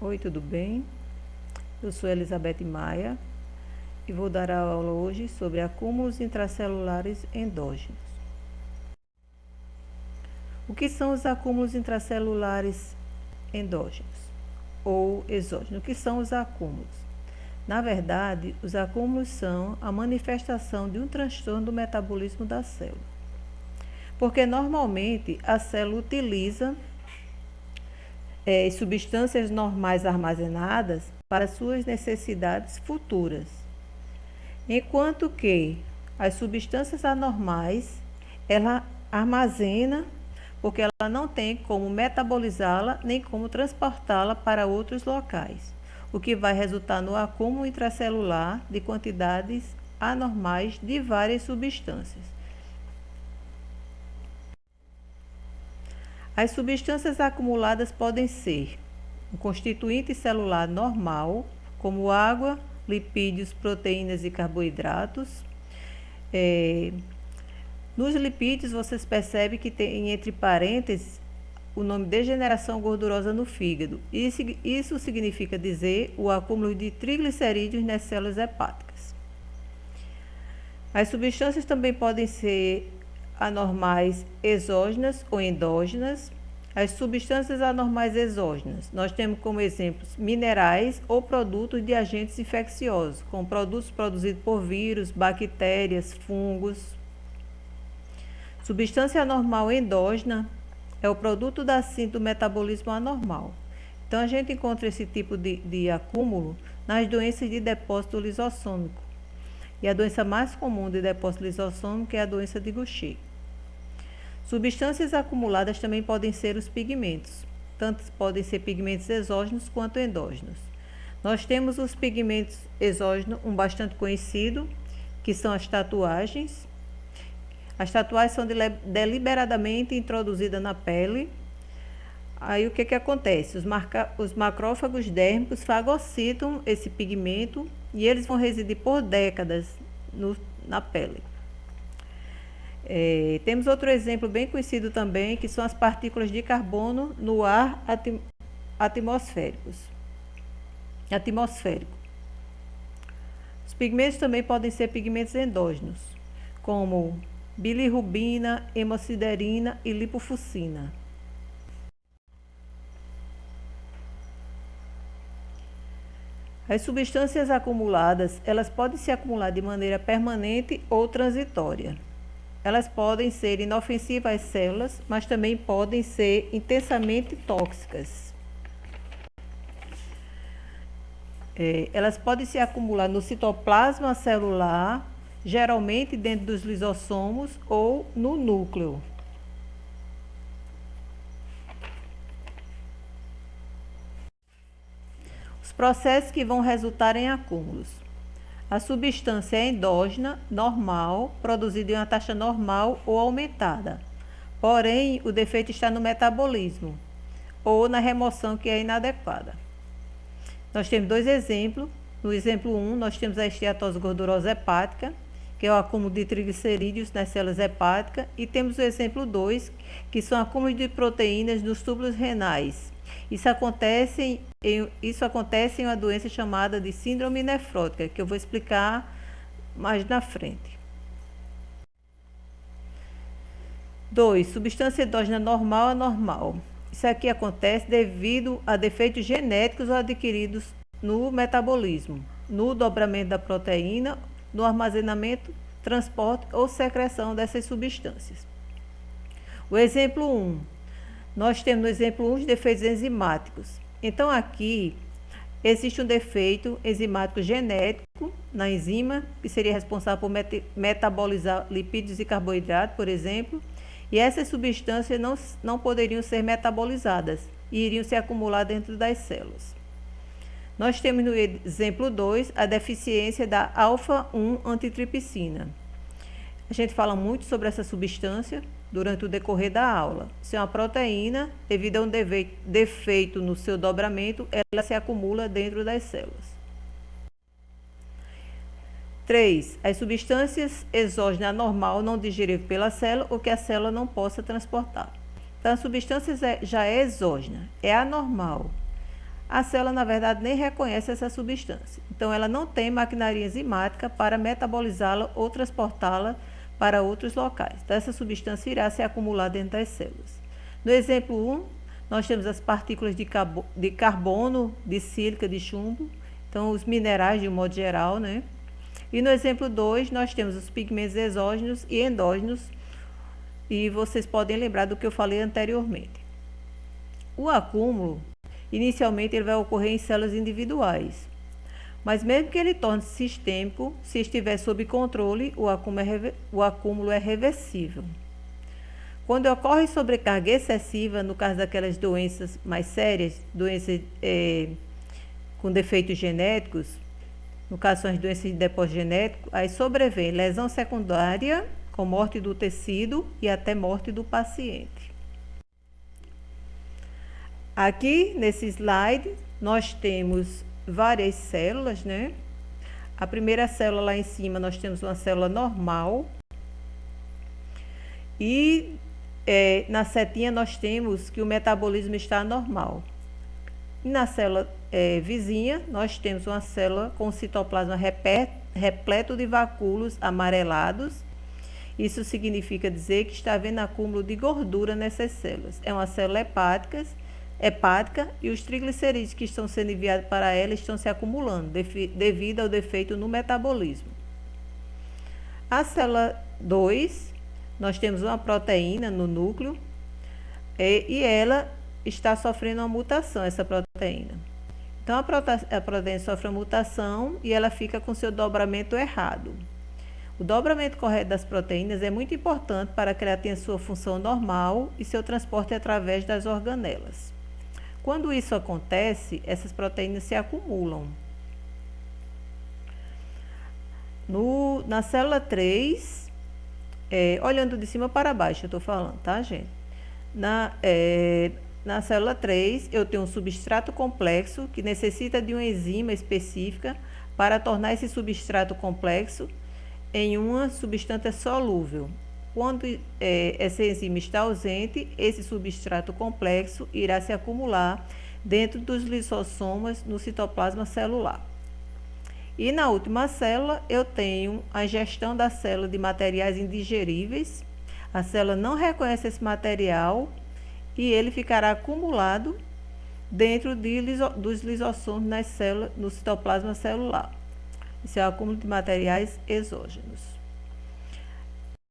Oi, tudo bem? Eu sou Elizabeth Maia e vou dar a aula hoje sobre acúmulos intracelulares endógenos. O que são os acúmulos intracelulares endógenos ou exógenos? O que são os acúmulos? Na verdade, os acúmulos são a manifestação de um transtorno do metabolismo da célula, porque normalmente a célula utiliza substâncias normais armazenadas para suas necessidades futuras, enquanto que as substâncias anormais ela armazena porque ela não tem como metabolizá-la nem como transportá-la para outros locais, o que vai resultar no acúmulo intracelular de quantidades anormais de várias substâncias. As substâncias acumuladas podem ser um constituinte celular normal, como água, lipídios, proteínas e carboidratos. Nos lipídios, vocês percebem que tem entre parênteses o nome degeneração gordurosa no fígado. Isso significa dizer o acúmulo de triglicerídeos nas células hepáticas. As substâncias também podem ser anormais exógenas ou endógenas. As substâncias anormais exógenas, nós temos como exemplos minerais ou produtos de agentes infecciosos, como produtos produzidos por vírus, bactérias, fungos. Substância anormal endógena é o produto da síntese do metabolismo anormal. Então, a gente encontra esse tipo de acúmulo nas doenças de depósito lisossômico. E a doença mais comum de depósito lisossômico é a doença de Gaucher. Substâncias acumuladas também podem ser os pigmentos. Tanto podem ser pigmentos exógenos quanto endógenos. Nós temos os pigmentos exógenos, um bastante conhecido, que são as tatuagens. As tatuagens são deliberadamente introduzidas na pele. Aí o que acontece? Os macrófagos dérmicos fagocitam esse pigmento e eles vão residir por décadas na pele. Temos outro exemplo bem conhecido também, que são as partículas de carbono no ar atmosférico. Os pigmentos também podem ser pigmentos endógenos, como bilirrubina, hemosiderina e lipofuscina. As substâncias acumuladas, elas podem se acumular de maneira permanente ou transitória. Elas podem ser inofensivas às células, mas também podem ser intensamente tóxicas. Elas podem se acumular no citoplasma celular, geralmente dentro dos lisossomos ou no núcleo. Os processos que vão resultar em acúmulos. A substância é endógena, normal, produzida em uma taxa normal ou aumentada. Porém, o defeito está no metabolismo ou na remoção que é inadequada. Nós temos dois exemplos. No exemplo 1, nós temos a esteatose gordurosa hepática, que é o acúmulo de triglicerídeos nas células hepáticas, e temos o exemplo 2, que são acúmulos de proteínas nos túbulos renais. Isso acontece em uma doença chamada de síndrome nefrótica, que eu vou explicar mais na frente. 2. Substância endógena normal anormal. Isso aqui acontece devido a defeitos genéticos ou adquiridos no metabolismo, no dobramento da proteína, no armazenamento, transporte ou secreção dessas substâncias. O exemplo 1. Nós temos no exemplo 1 os defeitos enzimáticos. Então, aqui existe um defeito enzimático genético na enzima, que seria responsável por metabolizar lipídios e carboidratos, por exemplo, e essas substâncias não poderiam ser metabolizadas e iriam se acumular dentro das células. Nós temos no exemplo 2 a deficiência da alfa-1 antitripsina. A gente fala muito sobre essa substância durante o decorrer da aula. Se é uma proteína, devido a um defeito no seu dobramento, ela se acumula dentro das células. 3. As substâncias exógenas anormal não digeríveis pela célula ou que a célula não possa transportar. Então, a substância já é exógena, é anormal. A célula, na verdade, nem reconhece essa substância. Então, ela não tem maquinaria enzimática para metabolizá-la ou transportá-la para outros locais. Então, essa substância irá se acumular dentro das células. No exemplo 1, nós temos as partículas de carbono, de sílica, de chumbo, então os minerais de um modo geral, né? E no exemplo 2, nós temos os pigmentos exógenos e endógenos, e vocês podem lembrar do que eu falei anteriormente. O acúmulo, inicialmente, ele vai ocorrer em células individuais, mas mesmo que ele torne-se sistêmico, se estiver sob controle, o acúmulo é reversível. Quando ocorre sobrecarga excessiva, no caso daquelas doenças mais sérias, doenças com defeitos genéticos, no caso são as doenças de depósito genético, aí sobrevém lesão secundária, com morte do tecido e até morte do paciente. Aqui, nesse slide, nós temos várias células, né? A primeira célula lá em cima, nós temos uma célula normal. E na setinha nós temos que o metabolismo está normal. E na célula vizinha, nós temos uma célula com citoplasma repleto de vacúolos amarelados. Isso significa dizer que está havendo acúmulo de gordura nessas células. É uma célula hepática e os triglicerídeos que estão sendo enviados para ela estão se acumulando devido ao defeito no metabolismo. A célula 2, nós temos uma proteína no núcleo e ela está sofrendo uma mutação, essa proteína. Então, a proteína sofre uma mutação e ela fica com seu dobramento errado. O dobramento correto das proteínas é muito importante para que ela tenha sua função normal e seu transporte através das organelas. Quando isso acontece, essas proteínas se acumulam. Na célula 3, olhando de cima para baixo, eu estou falando, tá, gente? Na célula 3, eu tenho um substrato complexo que necessita de uma enzima específica para tornar esse substrato complexo em uma substância solúvel. Quando essa enzima está ausente, esse substrato complexo irá se acumular dentro dos lisossomas no citoplasma celular. E na última célula, eu tenho a ingestão da célula de materiais indigeríveis. A célula não reconhece esse material e ele ficará acumulado dentro dos lisossomos nas células, no citoplasma celular. Isso é o acúmulo de materiais exógenos.